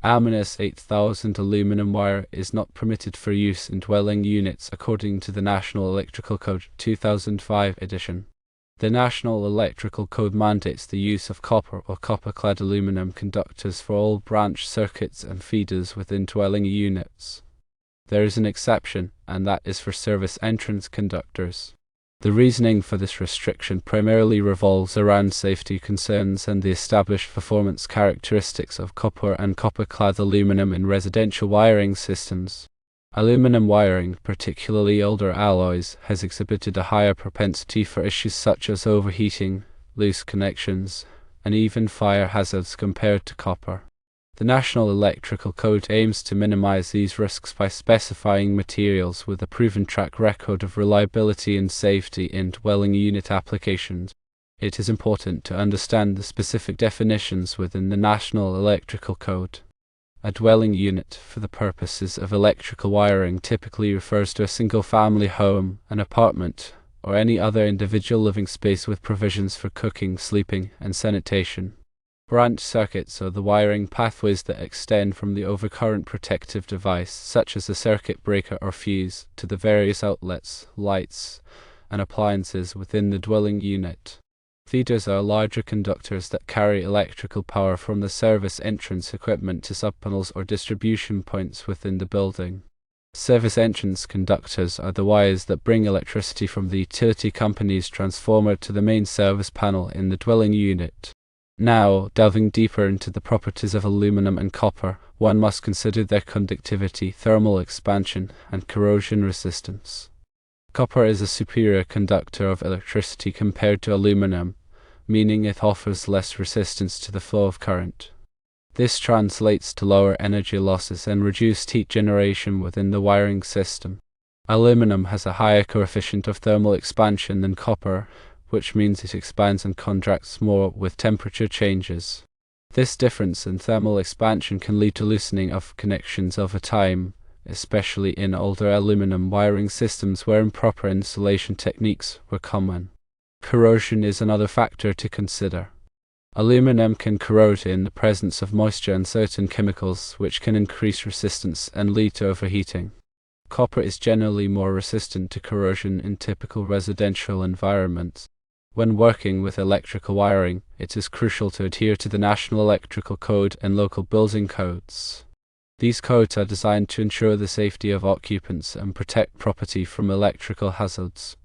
AA-8000 aluminum wire is not permitted for use in dwelling units according to the National Electrical Code 2005 edition. The National Electrical Code mandates the use of copper or copper-clad aluminum conductors for all branch circuits and feeders within dwelling units. There is an exception, and that is for service entrance conductors. The reasoning for this restriction primarily revolves around safety concerns and the established performance characteristics of copper and copper-clad aluminum in residential wiring systems. Aluminum wiring, particularly older alloys, has exhibited a higher propensity for issues such as overheating, loose connections, and even fire hazards compared to copper. The National Electrical Code aims to minimize these risks by specifying materials with a proven track record of reliability and safety in dwelling unit applications. It is important to understand the specific definitions within the National Electrical Code. A dwelling unit, for the purposes of electrical wiring, typically refers to a single-family home, an apartment, or any other individual living space with provisions for cooking, sleeping, and sanitation. Branch circuits are the wiring pathways that extend from the overcurrent protective device, such as a circuit breaker or fuse, to the various outlets, lights, and appliances within the dwelling unit. Feeders are larger conductors that carry electrical power from the service entrance equipment to subpanels or distribution points within the building. Service entrance conductors are the wires that bring electricity from the utility company's transformer to the main service panel in the dwelling unit. Now, delving deeper into the properties of aluminum and copper, one must consider their conductivity, thermal expansion, and corrosion resistance. Copper is a superior conductor of electricity compared to aluminum, meaning it offers less resistance to the flow of current. This translates to lower energy losses and reduced heat generation within the wiring system. Aluminum has a higher coefficient of thermal expansion than copper, which means it expands and contracts more with temperature changes. This difference in thermal expansion can lead to loosening of connections over time, especially in older aluminum wiring systems where improper insulation techniques were common. Corrosion is another factor to consider. Aluminum can corrode in the presence of moisture and certain chemicals, which can increase resistance and lead to overheating. Copper is generally more resistant to corrosion in typical residential environments. When working with electrical wiring, it is crucial to adhere to the National Electrical Code and local building codes. These codes are designed to ensure the safety of occupants and protect property from electrical hazards.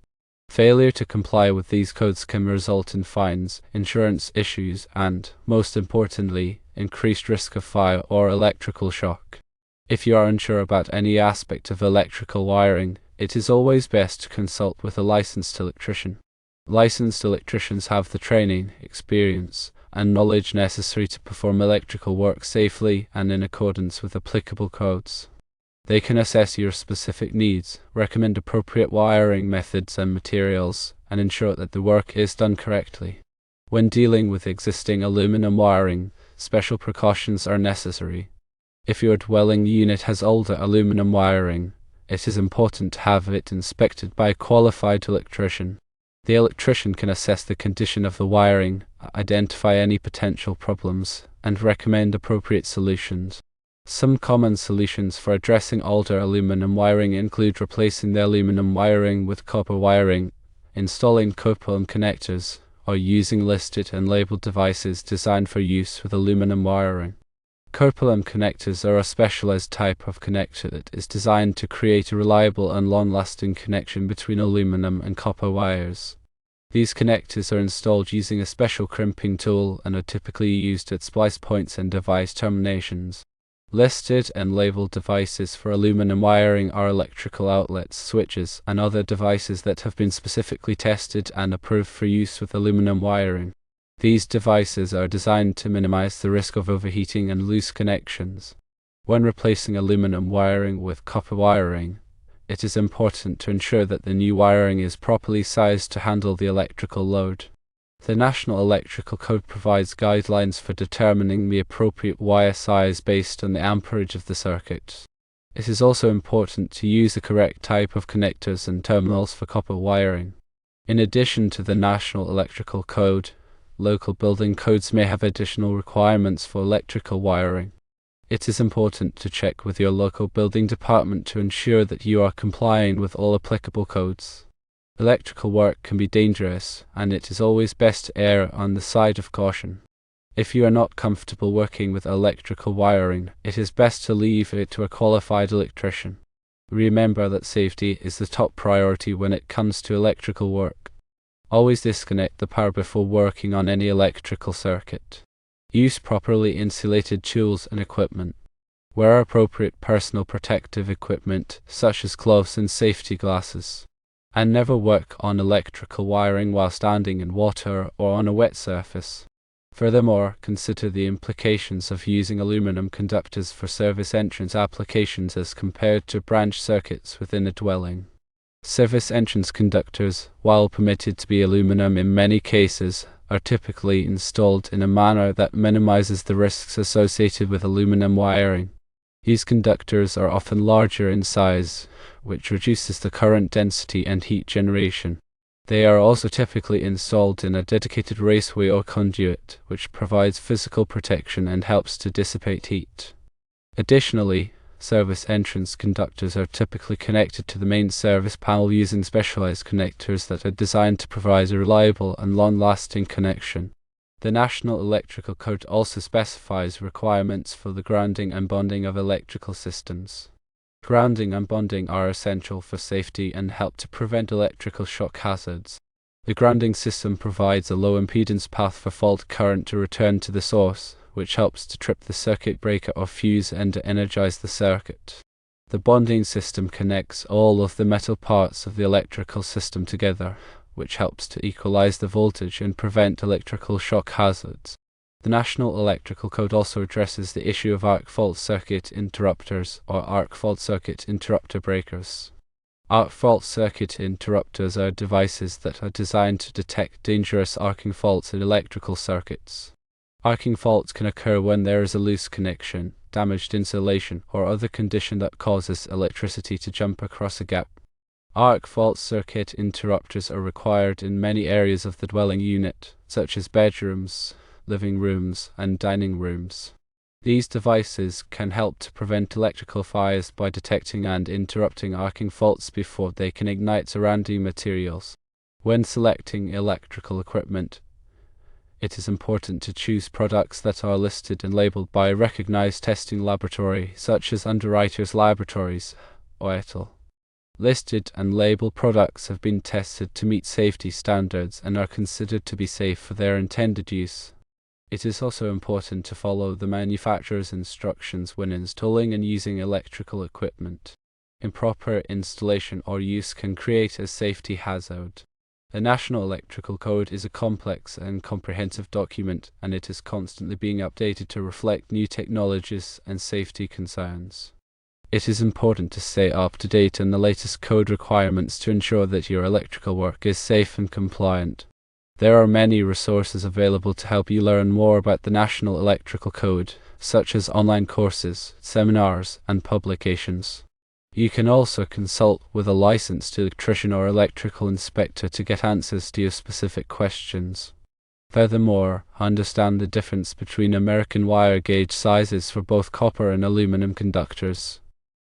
Failure to comply with these codes can result in fines, insurance issues, and, most importantly, increased risk of fire or electrical shock. If you are unsure about any aspect of electrical wiring, it is always best to consult with a licensed electrician. Licensed electricians have the training, experience, and knowledge necessary to perform electrical work safely and in accordance with applicable codes. They can assess your specific needs, recommend appropriate wiring methods and materials, and ensure that the work is done correctly. When dealing with existing aluminum wiring, special precautions are necessary. If your dwelling unit has older aluminum wiring, it is important to have it inspected by a qualified electrician. The electrician can assess the condition of the wiring, identify any potential problems, and recommend appropriate solutions. Some common solutions for addressing older aluminum wiring include replacing the aluminum wiring with copper wiring, installing coupling connectors, or using listed and labeled devices designed for use with aluminum wiring. Coupling connectors are a specialized type of connector that is designed to create a reliable and long-lasting connection between aluminum and copper wires. These connectors are installed using a special crimping tool and are typically used at splice points and device terminations. Listed and labeled devices for aluminum wiring are electrical outlets, switches, and other devices that have been specifically tested and approved for use with aluminum wiring. These devices are designed to minimize the risk of overheating and loose connections. When replacing aluminum wiring with copper wiring, it is important to ensure that the new wiring is properly sized to handle the electrical load. The National Electrical Code provides guidelines for determining the appropriate wire size based on the amperage of the circuit. It is also important to use the correct type of connectors and terminals for copper wiring. In addition to the National Electrical Code, local building codes may have additional requirements for electrical wiring. It is important to check with your local building department to ensure that you are complying with all applicable codes. Electrical work can be dangerous, and it is always best to err on the side of caution. If you are not comfortable working with electrical wiring, it is best to leave it to a qualified electrician. Remember that safety is the top priority when it comes to electrical work. Always disconnect the power before working on any electrical circuit. Use properly insulated tools and equipment. Wear appropriate personal protective equipment, such as gloves and safety glasses. And never work on electrical wiring while standing in water or on a wet surface. Furthermore, consider the implications of using aluminum conductors for service entrance applications as compared to branch circuits within a dwelling. Service entrance conductors, while permitted to be aluminum in many cases, are typically installed in a manner that minimizes the risks associated with aluminum wiring. These conductors are often larger in size, which reduces the current density and heat generation. They are also typically installed in a dedicated raceway or conduit, which provides physical protection and helps to dissipate heat. Additionally, service entrance conductors are typically connected to the main service panel using specialized connectors that are designed to provide a reliable and long-lasting connection. The National Electrical Code also specifies requirements for the grounding and bonding of electrical systems. Grounding and bonding are essential for safety and help to prevent electrical shock hazards. The grounding system provides a low impedance path for fault current to return to the source, which helps to trip the circuit breaker or fuse and to energize the circuit. The bonding system connects all of the metal parts of the electrical system together, which helps to equalize the voltage and prevent electrical shock hazards. The National Electrical Code also addresses the issue of arc fault circuit interrupters or arc fault circuit interrupter breakers. Arc fault circuit interrupters are devices that are designed to detect dangerous arcing faults in electrical circuits. Arcing faults can occur when there is a loose connection, damaged insulation, or other condition that causes electricity to jump across a gap. Arc fault circuit interrupters are required in many areas of the dwelling unit, such as bedrooms, living rooms, and dining rooms. These devices can help to prevent electrical fires by detecting and interrupting arcing faults before they can ignite surrounding materials. When selecting electrical equipment, it is important to choose products that are listed and labeled by a recognized testing laboratory, such as Underwriters Laboratories or ETL. Listed and labeled products have been tested to meet safety standards and are considered to be safe for their intended use. It is also important to follow the manufacturer's instructions when installing and using electrical equipment. Improper installation or use can create a safety hazard. The National Electrical Code is a complex and comprehensive document, and it is constantly being updated to reflect new technologies and safety concerns. It is important to stay up to date on the latest code requirements to ensure that your electrical work is safe and compliant. There are many resources available to help you learn more about the National Electrical Code, such as online courses, seminars, and publications. You can also consult with a licensed electrician or electrical inspector to get answers to your specific questions. Furthermore, understand the difference between American wire gauge sizes for both copper and aluminum conductors.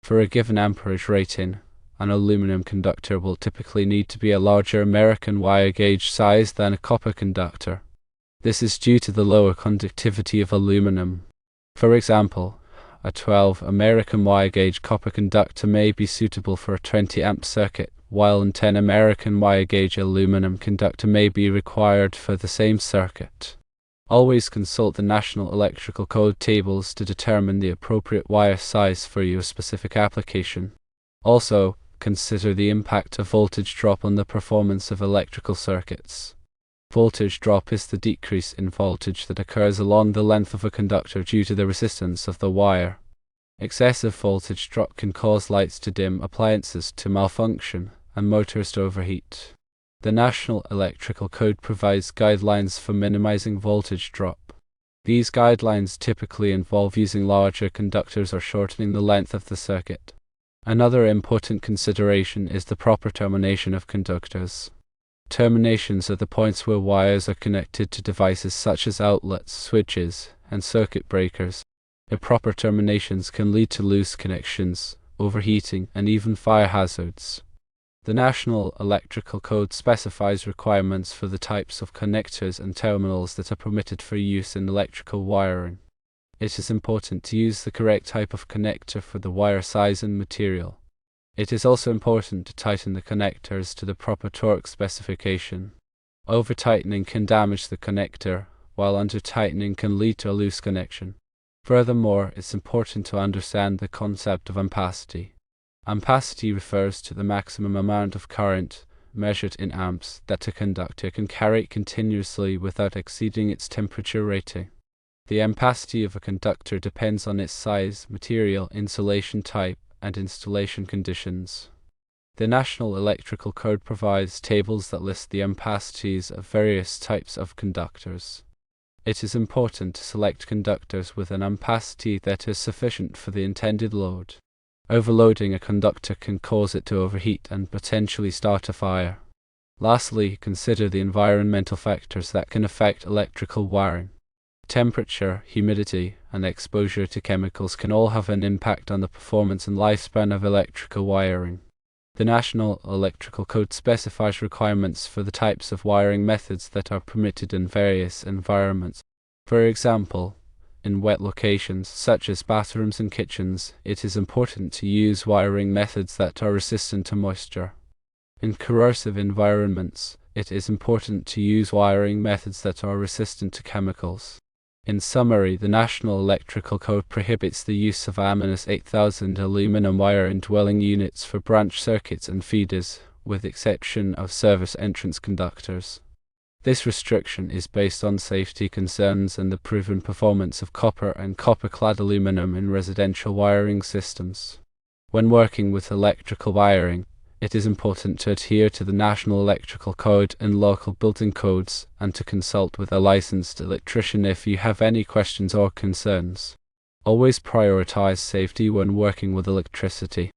For a given amperage rating, an aluminum conductor will typically need to be a larger American wire gauge size than a copper conductor. This is due to the lower conductivity of aluminum. For example, a 12 American wire gauge copper conductor may be suitable for a 20 amp circuit, while a 10 American wire gauge aluminum conductor may be required for the same circuit. Always consult the National Electrical Code tables to determine the appropriate wire size for your specific application. Also, consider the impact of voltage drop on the performance of electrical circuits. Voltage drop is the decrease in voltage that occurs along the length of a conductor due to the resistance of the wire. Excessive voltage drop can cause lights to dim, appliances to malfunction, and motors to overheat. The National Electrical Code provides guidelines for minimizing voltage drop. These guidelines typically involve using larger conductors or shortening the length of the circuit. Another important consideration is the proper termination of conductors. Terminations are the points where wires are connected to devices such as outlets, switches, and circuit breakers. Improper terminations can lead to loose connections, overheating, and even fire hazards. The National Electrical Code specifies requirements for the types of connectors and terminals that are permitted for use in electrical wiring. It is important to use the correct type of connector for the wire size and material. It is also important to tighten the connectors to the proper torque specification. Over-tightening can damage the connector, while under-tightening can lead to a loose connection. Furthermore, it's important to understand the concept of ampacity. Ampacity refers to the maximum amount of current, measured in amps, that a conductor can carry continuously without exceeding its temperature rating. The ampacity of a conductor depends on its size, material, insulation type, and installation conditions. The National Electrical Code provides tables that list the ampacities of various types of conductors. It is important to select conductors with an ampacity that is sufficient for the intended load. Overloading a conductor can cause it to overheat and potentially start a fire. Lastly, consider the environmental factors that can affect electrical wiring. Temperature, humidity, and exposure to chemicals can all have an impact on the performance and lifespan of electrical wiring. The National Electrical Code specifies requirements for the types of wiring methods that are permitted in various environments. For example, in wet locations such as bathrooms and kitchens, it is important to use wiring methods that are resistant to moisture. In corrosive environments, it is important to use wiring methods that are resistant to chemicals. In summary, the National Electrical Code prohibits the use of AA-8000 aluminum wire in dwelling units for branch circuits and feeders, with exception of service entrance conductors. This restriction is based on safety concerns and the proven performance of copper and copper-clad aluminum in residential wiring systems. When working with electrical wiring, it is important to adhere to the National Electrical Code and local building codes, and to consult with a licensed electrician if you have any questions or concerns. Always prioritize safety when working with electricity.